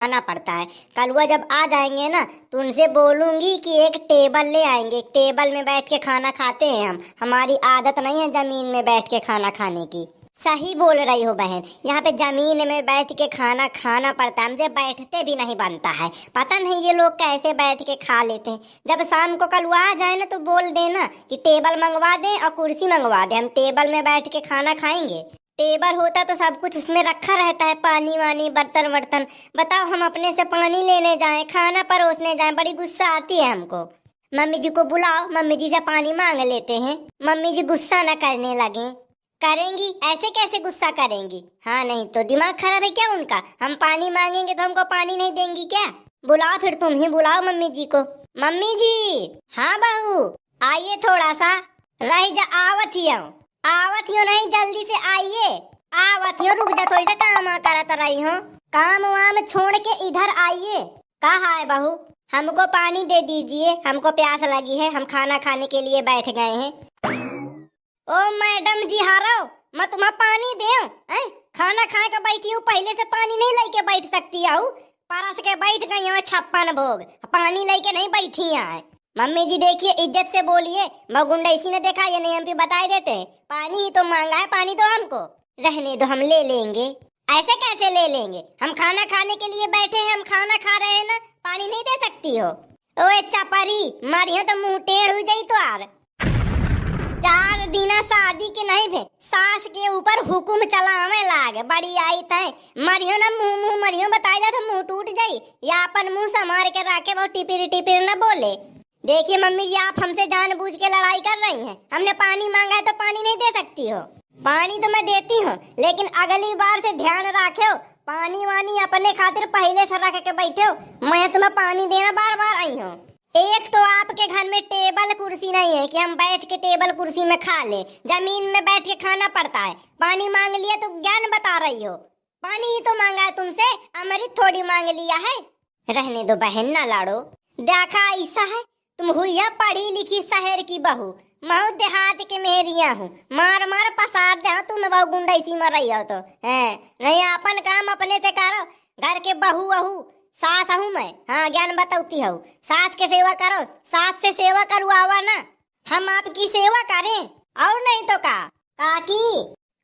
आना पड़ता है। कल वो जब आ जाएंगे ना तो उनसे बोलूंगी कि एक टेबल ले आएंगे, एक टेबल में बैठ के खाना खाते हैं हम। हमारी आदत नहीं है जमीन में बैठ के खाना खाने की। सही बोल रही हो बहन, यहाँ पे जमीन में बैठ के खाना खाना पड़ता है, हमसे बैठते भी नहीं बनता है। पता नहीं ये लोग कैसे बैठ के खा लेते हैं। जब शाम को कल वो आ जाए ना तो बोल देना कि टेबल मंगवा दें और कुर्सी मंगवा दें, हम टेबल में बैठ के खाना खाएंगे। टेबल होता तो सब कुछ उसमें रखा रहता है, पानी वानी बर्तन वर्तन। बताओ हम अपने से पानी लेने जाएं, खाना परोसने जाएं, बड़ी गुस्सा आती है हमको। मम्मी जी को बुलाओ, मम्मी जी से पानी मांग लेते हैं, मम्मी जी गुस्सा न करने लगे। करेंगी? ऐसे कैसे गुस्सा करेंगी? हाँ नहीं तो दिमाग खराब है क्या उनका? हम पानी मांगेंगे तो हमको पानी नहीं देंगी क्या? बुलाओ, फिर तुम ही बुलाओ मम्मी जी को। मम्मी जी। हाँ बहू आइए, थोड़ा सा रह जा, आवत ही हूँ। आवत हो नहीं, जल्दी से आइए। आवत हो, रुक जा, थोड़ी सा काम करत रही हूँ। काम वाम छोड़ के इधर आइए। कहा है बहू? हमको पानी दे दीजिए, हमको प्यास लगी है, हम खाना खाने के लिए बैठ गए हैं। ओ मैडम जी हारो, मैं तुम्हें पानी दूं? खाना खा के बैठी हूँ, पहले से पानी नहीं लेके बैठ सकती हूँ? परस के बैठ गई हूँ 56 भोग, पानी लेके नहीं बैठी है। मम्मी जी देखिए, इज्जत से बोलिए, गुंडा इसी ने देखा या नहीं, हम भी बता देते हैं। पानी ही तो मांगा है, पानी तो हमको रहने दो, हम ले लेंगे। ऐसे कैसे ले लेंगे? हम खाना खाने के लिए बैठे हैं, हम खाना खा रहे हैं ना, पानी नहीं दे सकती हो? ओए चपरी मारियो तो मुंह टेढ़ हो जाई तो आर। 4 दिन शादी के नहीं भे, सास के ऊपर हुकुम चलावे लागे, बड़ी आई थे। मरियो ना मुंह मरियो, बताया जा तो मुंह टूट जाई। या अपन मुंह संभार के रखे, वो टिपिर टिपिर न बोले। देखिए मम्मी जी, आप हमसे जानबूझ के लड़ाई कर रही हैं। हमने पानी मांगा है तो पानी नहीं दे सकती हो? पानी तो मैं देती हूँ, लेकिन अगली बार से ध्यान रखो, पानी वानी अपने खातिर पहले से रख के बैठे हो। मैं तुम्हें पानी देना बार बार आई हूँ। एक तो आपके घर में टेबल कुर्सी नहीं है कि हम बैठ के टेबल कुर्सी में खा ले, जमीन में बैठ के खाना पड़ता है। पानी मांग लिया तो ज्ञान बता रही हो? पानी ही तो मांगा है तुमसे, अमृत थोड़ी मांग लिया है। रहने दो बहन, ना लाड़ो। देखा ऐसा है, तुम हुई पढ़ी लिखी शहर की बहू, मैं देहात के मेहरिया हूँ। मार मार पसार दे तुम बहू, गुंडा इसी में रही हो तो है नहीं। अपन काम अपने से करो, घर के बहू वहू सास हूँ मैं। हाँ ज्ञान बताती हूँ, सास के सेवा करो, सास से सेवा करवावा ना, हम आपकी सेवा करें और नहीं तो का काकी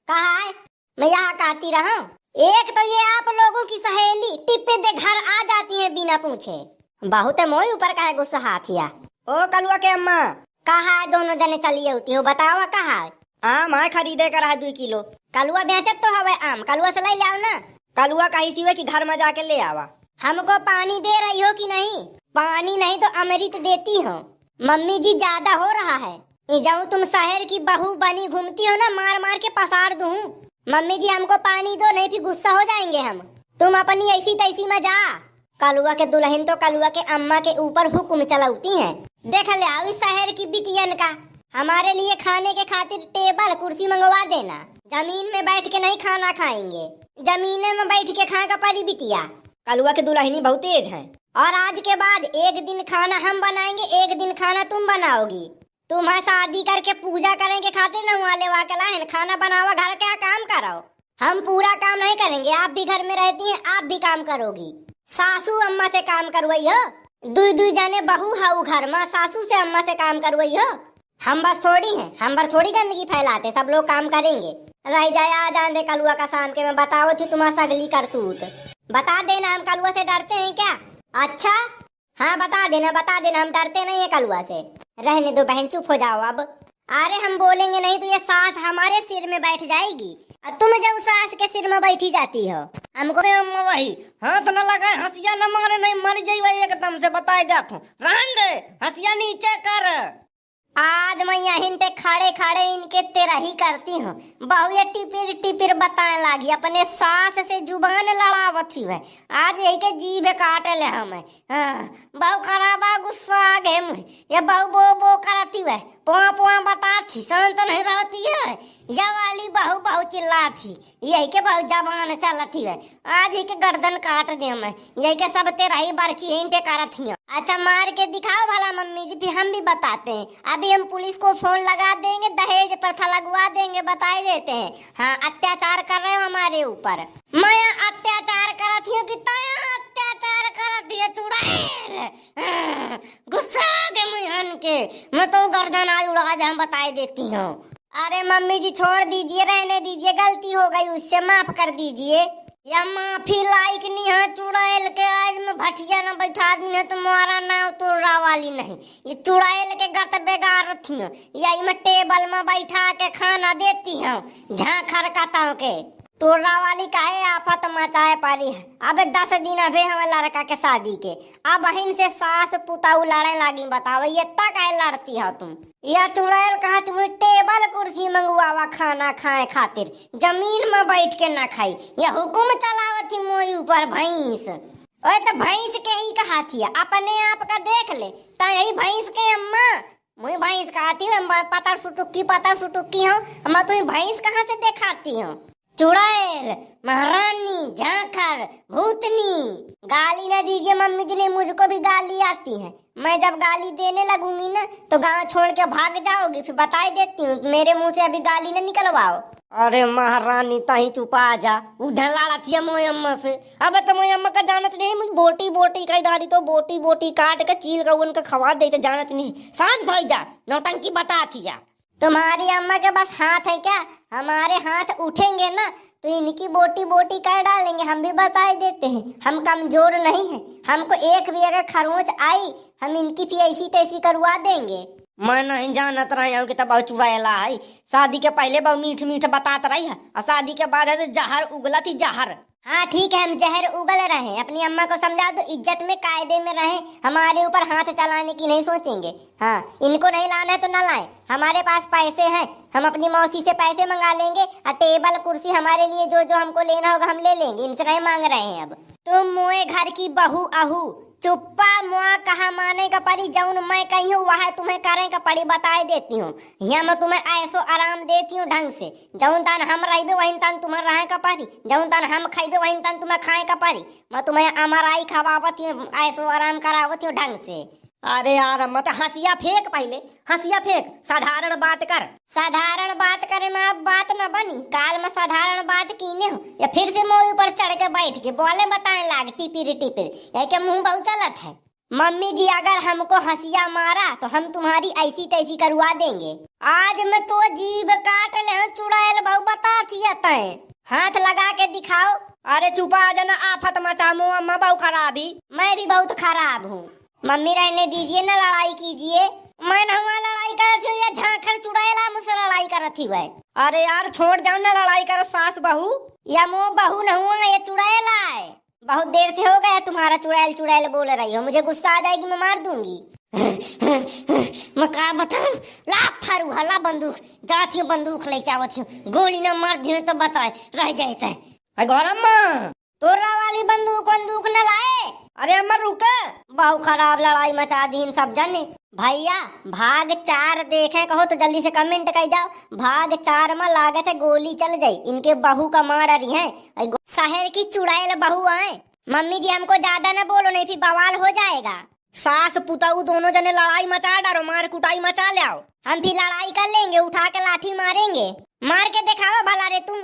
कहा है? मैं यहाँ कहती रहा। एक तो ये आप लोगों की सहेली टिप्पे दे घर आ जाती है बिना पूछे। बहुत मोई ऊपर का है गुस्सा हाथिया। ओ कलुआ के अम्मा कहा है? दोनों जने चलिए होती हो, बताओ कहा है? आम है खरीदे कर 2 किलो। कलुआ बेचत तो हवे आम, कलुआ से ले लाओ ना। कलुआ कही सी कि घर में जाके ले आवा। हमको पानी दे रही हो कि नहीं? पानी नहीं तो अमृत देती हो। मम्मी जी ज्यादा हो रहा है, जाऊँ तुम शहर की बहू बनी घूमती हो ना, मार मार के पसार दूं। मम्मी जी हमको पानी दो, नहीं फिर गुस्सा हो जाएंगे हम। तुम अपनी ऐसी तैसी में जा। कलुआ के दुल्हन तो कलुआ के अम्मा के ऊपर हुक्म चलाती हैं। देख ले आओ इस शहर की बिटियन का, हमारे लिए खाने के खातिर टेबल कुर्सी मंगवा देना। जमीन में बैठ के नहीं खाना खाएंगे, जमीने में बैठ के खाएगा परी बिटिया। कलुआ के दुल्हनी बहुत तेज है। और आज के बाद एक दिन खाना हम बनाएंगे, एक दिन खाना तुम बनाओगी। तुम्हें शादी करके पूजा करेंगे खातिर न वाले वाकला खाना बनावा, घर क्या काम करो। हम पूरा काम नहीं करेंगे, आप भी घर में रहती हैं, आप भी काम करोगी। सासू अम्मा से काम करवाई हो, 2 जाने बहू हाउ घर में, सासू से अम्मा से काम करवाई हो। हम बस थोड़ी हैं, हम बस थोड़ी गंदगी फैलाते, सब लोग काम करेंगे। रह जाए आ जान दे कलुआ का शाम के, मैं बताओ थी तुम्हारा सगली करतूत। बता देना, हम कलुआ से डरते हैं क्या? अच्छा हाँ बता देना, हम डरते नहीं है कलुआ से। रहने दो बहन, चुप हो जाओ अब। अरे हम बोलेंगे नहीं तो ये सास हमारे सिर में बैठ जाएगी, तुम जो सास के सिर में बैठी जाती हो। हमको वही हाथ न लगाए, हंसिया न मारे, नहीं मर जाइए एकदम से, बताए जात हूँ। रहन दे, हंसिया नीचे कर। आज मैं यहीं पे खड़े खड़े इनके तेरा ही करती हूँ। बहू ये टिपिर टिपिर बताए लागी, अपने सास से जुबान लड़ावती है। आज यही के जीभ काट ले हमें। हाँ बहू खराबा गुस्सा आ गए मुझे, ये बहू बो बो करती है, पुआ पुआ बताती, शांत नहीं रहती है। यह वाली बहू बहू चिल्लाती, यही के बहू जबान चलती है। आज ही के गर्दन काट दे मैं, यही के सब तेरा ही बरकी यहीं पे करती हूँ। अच्छा मार के दिखाओ भला मम्मी जी, फिर हम भी बताते हैं। अभी अभी हम पुलिस को फोन लगा देंगे, दहेज प्रथा लगवा देंगे, बता ही देते हैं। हाँ, अत्याचार कर रहे हो हमारे ऊपर। मैं अत्याचार करत हूँ कि तया अत्याचार करत है चुड़ैल। गुस्सा आ गया मुझहन के, मैं तो गर्दन आज उड़ा जा बता देती हूँ। अरे मम्मी जी छोड़ दीजिए, रहने दीजिए, गलती हो गई, उससे माफ कर दीजिए। या माफी लायक नहीं है चुड़ैल के, आज मैं भटिया न बैठा दी है तुम्हारा नाव तोड़ा वाली नहीं। ये चुड़ैल के गत बेगारत हूँ, यही मैं टेबल में बैठा के खाना देती हूँ, झांखर काता के। तोड़ा वाली काहे आफत मचाए पारी है। अब 10 दिन अबे हमें लड़का के शादी के, अब बहन से सास पुताऊ लड़े लागी, बताओ ये तक आए लड़ती हो तुम। यह चुड़ैल कहा तुम टेबल कुर्सी मंगवावा खाना खाए खातिर, जमीन में बैठ के ना खाई। यह हुकुम चलावती मोई ऊपर भैंस। ओए तो भैंस के ही कहा थी, अपने आप का देख ले, ता यही भैंस के अम्मा। मुझे भैंस कहती हूँ, पतर सुटुक्की हूँ, मैं तुम्हें भैंस कहाँ से दिखाती हूँ। चुड़ैल, महारानी, झांखर, भूतनी। गाली ना दीजिए मम्मी जी ने, मुझको भी गाली आती है। मैं जब गाली देने लगूंगी ना तो गांव छोड़ के भाग जाओगी, फिर बता ही देती हूँ, मेरे मुंह से अभी गाली ना निकलवाओ। अरे महारानी तही चुपा जा, उधर लड़ा थी मोई अम्मा से। अब तो मोई अम्मा का जानत नहीं, मुझे बोटी कई डाली तो बोटी काट के चील का उनका खवा दे तो जानत नहीं। शांत हो जा, नौटंकी बता थी। तुम्हारी अम्मा के बस हाथ है क्या? हमारे हाथ उठेंगे ना तो इनकी बोटी कर डालेंगे। हम भी बता देते हैं, हम कमजोर नहीं हैं। हमको एक भी अगर खरोंच आई, हम इनकी भी ऐसी तैसी करवा देंगे। मैं नहीं जानत रही हूँ कि तब बहुत चुड़ैला है। शादी के पहले बहुत मीठ बतात रही है, और शादी के बाद है तो जहर उगला थी, जहर। हाँ ठीक है, हम जहर उगल रहे। अपनी अम्मा को समझा दो, इज्जत में कायदे में रहे, हमारे ऊपर हाथ चलाने की नहीं सोचेंगे। हाँ, इनको नहीं लाना है तो ना लाएं, हमारे पास पैसे हैं, हम अपनी मौसी से पैसे मंगा लेंगे, और टेबल कुर्सी हमारे लिए जो जो हमको लेना होगा हम ले लेंगे, इनसे नहीं मांग रहे हैं। अब तुम मोए घर की बहू आहू, चुप्पा मुआ कहा माने का परी, जौन मैं कही हूँ वह तुम्हें करे का पड़ी, बताए देती हूँ। यहाँ मैं तुम्हें ऐसो आराम देती हूँ ढंग से, जौन तान हम रहिबे वही तान तुम्हें रहे का परी, जौन तान हम खाइबे वही तान तुम्हें खाए का परी। मैं तुम्हें अमराई खवावत हूँ, ऐसो आराम करावत हूँ ढंग से। अरे यार मत हंसिया फेंक, पहले हंसिया फेंक, साधारण बात कर। साधारण बात करे में अब बात न बनी, काल में साधारण बात कीने हो, या फिर से मोह ऊपर चढ़ के बैठ के बोले बताए लाग टिपिर या के मुंह बहुत चलत है। मम्मी जी अगर हमको हंसिया मारा तो हम तुम्हारी ऐसी तैसी करवा देंगे। आज मैं तो जीभ काट ले चुड़ैल बहु बता है, हाथ लगा के दिखाओ। अरे चुपा जाना, आफत मचा मुँह अम्मा बहु खराबी। मैं भी बहुत खराब हूँ। मम्मी रहने दीजिए ना, लड़ाई कीजिए। मैं नहुआ लड़ाई करत हूँ या झांखर चुड़ैला मुझसे लड़ाई करत ही है। अरे यार छोड़ जाओ ना लड़ाई करो, सास बहू या मुँह बहू नहुआ, ये चुड़ैला है। बहुत देर से हो गया तुम्हारा चुड़ैल बोल रही हो, मुझे गुस्सा आ जाएगी, मैं मार दूंगी। मैं क्या बताऊं, ला फारू हला बंदूक, जाती हूँ बंदूक ले जावत हूँ, गोली न मार दी तो बताए रह जाता है। गौरम्मा तोरा वाली बंदूक न लाए। अरे अम्मा रुके, बहुत खराब लड़ाई मचा दी इन सब जने। भैया भाग 4 देखे कहो तो जल्दी से कमेंट कर जाओ। भाग 4 में लागत है गोली चल जाई, इनके बहू का मार रही है, शहर की चुड़ैल बहू आए। मम्मी जी हमको ज्यादा न बोलो, नहीं फिर बवाल हो जाएगा। सास पुताऊ दोनों जने लड़ाई मचा डालो, मार कुटाई मचा ले आओ। हम भी लड़ाई कर लेंगे, उठा के लाठी मारेंगे। मार के दिखाओ भला रे तुम,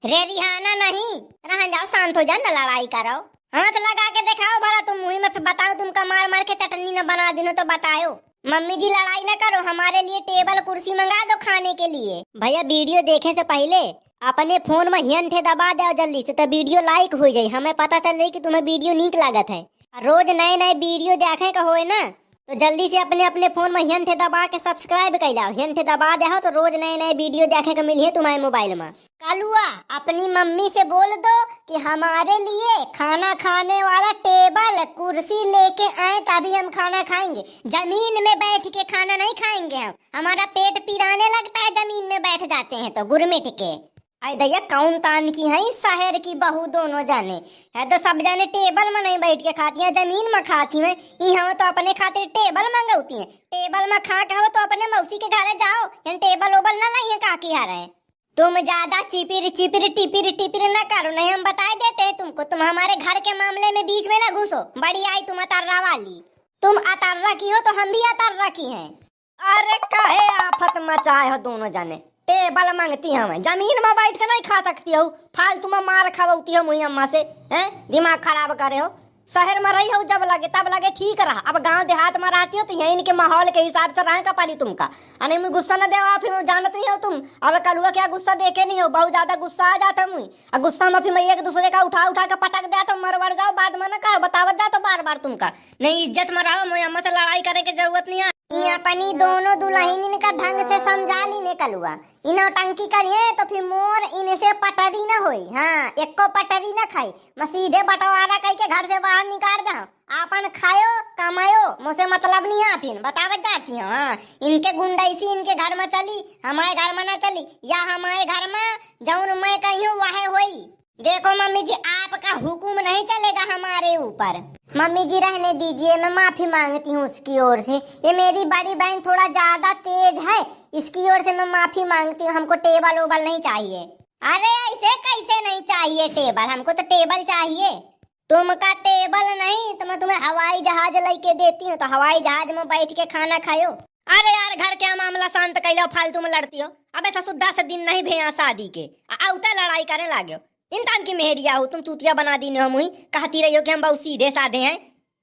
रे रिहाना नहीं रह जाओ, शांत हो जाओ ना, लड़ाई करो। हाथ लगा के दिखाओ भला तुम, मुँह में फिर बताओ तुमका मार के चटनी न बना देनो तो बताओ। मम्मी जी लड़ाई न करो, हमारे लिए टेबल कुर्सी मंगा दो खाने के लिए। भैया वीडियो देखे से पहले अपने फोन में हिंटे दबा दो जल्दी से, तो वीडियो लाइक हो जाये, हमें पता चल जाये कि तुम्हें वीडियो नीक लागत है। रोज नए वीडियो देखे का होए ना तो जल्दी से अपने फोन में हिंटे दबा के सब्सक्राइब कर जाओ। हिंटे दबा दे तो रोज नए वीडियो देखे का मिली है तुम्हारे मोबाइल में। कालुआ अपनी मम्मी से बोल दो कि हमारे लिए खाना खाने वाला टेबल कुर्सी लेके आए, तभी हम खाना खाएंगे। जमीन में बैठ के खाना नहीं खाएंगे हम, हमारा पेट पिराने लगता है जमीन में बैठ जाते हैं तो गुरमिट के। आई दैया कौन तान की है, शहर की बहू दोनों जाने है तो सब जाने टेबल में नहीं बैठ के खाती है, जमीन में खाती है। यहाँ तो अपने खातिर टेबल मंगौती है, टेबल में खा के हो तो अपने मौसी के घर जाओ, टेबल ओबल न लाई है काकी आ रहे। तुम ज्यादा चिपिर टिपिर न करो, नहीं हम बताए देते हैं तुमको। तुम हमारे घर के मामले में बीच में न घुसो। बड़ी आई तुम अतर्रा वाली, तुम अतर्रा की हो तो हम भी अतर्रा की हैं। अरे काहे आफत मचाए हो दोनों जने। टेबल मांगती हमें, जमीन में बैठ के नहीं खा सकती हो। फालतू में मार खवती हो मुई अम्मा से, हैं दिमाग खराब करे हो। शहर में रही हो जब लगे तब लगे ठीक रहा, अब गांव देहात में रहती हो तो यहीं इनके माहौल के हिसाब से रहे का पाली तुमका। अरे मुझे गुस्सा न देवा, फिर जानत नहीं हो तुम। अब कलुआ क्या गुस्सा देखे नहीं हो, बहुत ज्यादा गुस्सा आ जाता मुई। और गुस्सा में फिर मैं एक दूसरे का उठा उठा के पटक दे तो मरवर जाओ, बाद में न कहा बतावत जा तो बार बार तुमका नहीं इज्जत में रहो। मुई अम्मा से लड़ाई करे की जरूरत नहीं है। ये अपनी दोनों दुल्हन का ढंग से समझा ली ने कलुआ। इनो टंकी करिए तो फिर मोर इनसे पटरी न होई। हाँ, एको पटरी न खाई, मैं सीधे बंटवारा कह के घर से बाहर निकाल दो। आपन खायो कमायो, मुझसे मतलब नहीं है। फिर बतावत जाती हूँ। हाँ, इनके गुंडाइसी इनके घर में चली, हमारे घर में न चली, या हमारे घर में जौन मैं कही हूँ वह होई। देखो मम्मी जी, आपका हुक्म नहीं चलेगा हमारे ऊपर। मम्मी जी रहने दीजिए, मैं माफी मांगती हूँ उसकी ओर से। ये मेरी बड़ी बहन थोड़ा ज्यादा तेज है, इसकी ओर से मैं माफी मांगती हूँ। हमको टेबल ओबल नहीं चाहिए। अरे ऐसे कैसे नहीं चाहिए टेबल, हमको तो टेबल चाहिए। तुमका टेबल नहीं तो मैं तुम्हें हवाई जहाज लेके देती हूँ, तो हवाई जहाज में बैठ के खाना खायो। अरे यार घर के मामला शांत कैलो, फालतू में लड़ती हो। अब ऐसा सुद्धा से दिन नहीं भैया शादी के आउता लड़ाई करे लागे हो। इंसान की मेहरिया हो तुम, चूतिया बना दी हो मुई। कहती रही हो कि हम बहुत सीधे साधे हैं,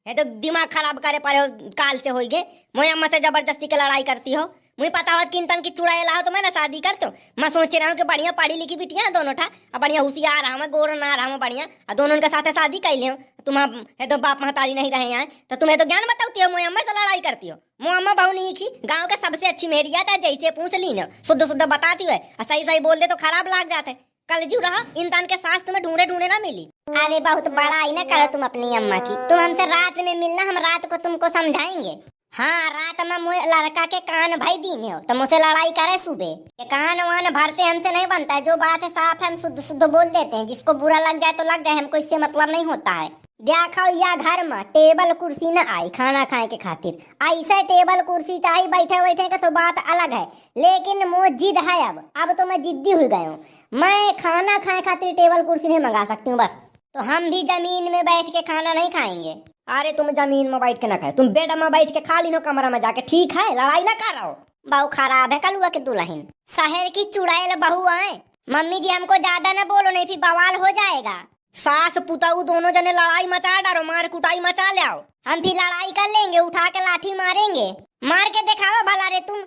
है तो दिमाग खराब करे पर हो काल से होई गे। मोई अम्मा से जबरदस्ती के लड़ाई करती हो। मुझे पता हो कि इंसान की चुड़ाई लाओ तो मैं ना शादी करते हो। मैं सोच रहा हूँ कि बढ़िया पढ़ी लिखी बिटिया दोनों ठा, अब बढ़िया होशियार रहा मैं, गोर ना रहा मैं बढ़िया, और दोनों के साथ शादी कर ले। तुम है तो बाप महतारी नहीं रहे हैं तो तुम्हें तो ज्ञान बताती हो। मोई अम्मा से लड़ाई करती हो। मो अम्मा बहु नहीं की गाँव के सबसे अच्छी मेहरिया था, जैसे पूछ ली न शुद्ध शुद्ध बताती है, सही सही बोल दे तो खराब लग जाते है। कल जू रहा इंसान के सास तुम्हें ढूंढे ढूंढे ना मिली। अरे बहुत बड़ा ही ना करो तुम अपनी अम्मा की। तुम हमसे रात में मिलना, हम रात को तुमको समझाएंगे। हाँ, रात में मुझे लड़का के कान भाई दीने हो तो मुझसे लड़ाई करे सुबह। ये कान वान भरते हमसे नहीं बनता है, जो बात है साफ है हम शुद्ध शुद्ध बोल देते हैं। जिसको बुरा लग जाए तो लग जाए, हमको इससे मतलब नहीं होता है। देखो या घर में टेबल कुर्सी न आई खाना खाए के खातिर, ऐसा टेबल कुर्सी चाहिए बैठे बैठे के तो बात अलग है। लेकिन मो जिद है, अब तो मैं जिद्दी हो गई हूँ। मैं खाना खाए खातिर टेबल कुर्सी नहीं मंगा सकती हूँ बस। तो हम भी जमीन में बैठ के खाना नहीं खाएंगे। अरे तुम जमीन में बैठ के ना खाए, तुम बेड में बैठ के खा ली नो कमरा में जाके, ठीक है लड़ाई ना करो। बहु खराब है कलुआ के दुल्हन, शहर की चुड़ैल बहू आए। मम्मी जी हमको ज्यादा ना बोलो, नहीं फिर बवाल हो जाएगा। सास पुताऊ दोनों जने लड़ाई मचा डालो, मार कुटाई मचा ले आओ। हम भी लड़ाई कर लेंगे, उठा के लाठी मारेंगे। मार के दिखाओ भला रे तुम।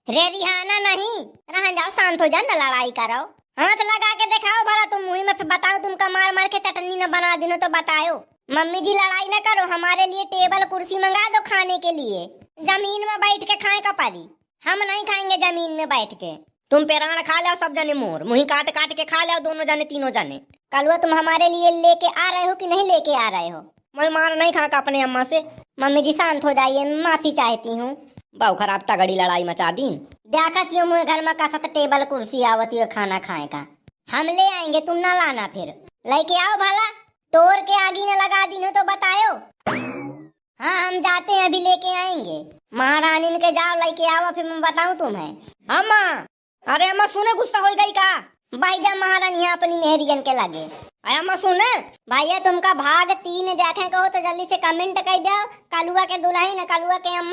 रे रिहाना नहीं रह जाओ, शांत हो जाओ ना, लड़ाई करो। हाथ लगा के दिखाओ भला तुम, मुंह में फिर बताओ तुमका मार मार के चटनी न बना दिनो तो बताओ। मम्मी जी लड़ाई न करो, हमारे लिए टेबल कुर्सी मंगा दो खाने के लिए। जमीन में बैठ के खाए का पारी, हम नहीं खाएंगे जमीन में बैठ के। तुम पेराण खा लो सब जने, मोर मुही काट काट के खा लो दोनों जने तीनों जने। कलुआ तुम हमारे लिए लेके आ रहे हो कि नहीं लेके आ रहे हो? मैं मार नहीं खा का अपने अम्मा से। मम्मी जी शांत हो जाइए, मैं माफी चाहती हूँ। बहु खराब तगड़ी लड़ाई मचा दीन। देखा क्यों मुझे घर में कसत टेबल कुर्सी आवती है खाना खाए का। हम ले आएंगे, तुम ना लाना। फिर लेके आओ भला, तोड़ के आगी न लगा दी तो बताओ। हाँ हम जाते हैं, अभी लेके आएंगे। महारानी के जाओ लेके आओ, फिर मैं बताऊँ तुम्हें। अम्मा, अरे अम्मा सुने, गुस्सा हो गई का? भाईजा महारानी अपनी मेहरियन के लगे। अम्मा सुने भैया तुमका भाग 3 देखे को हो तो जल्दी से कमेंट कर दो। कलुआ के दुल्हन, कलुआ के अम्मा।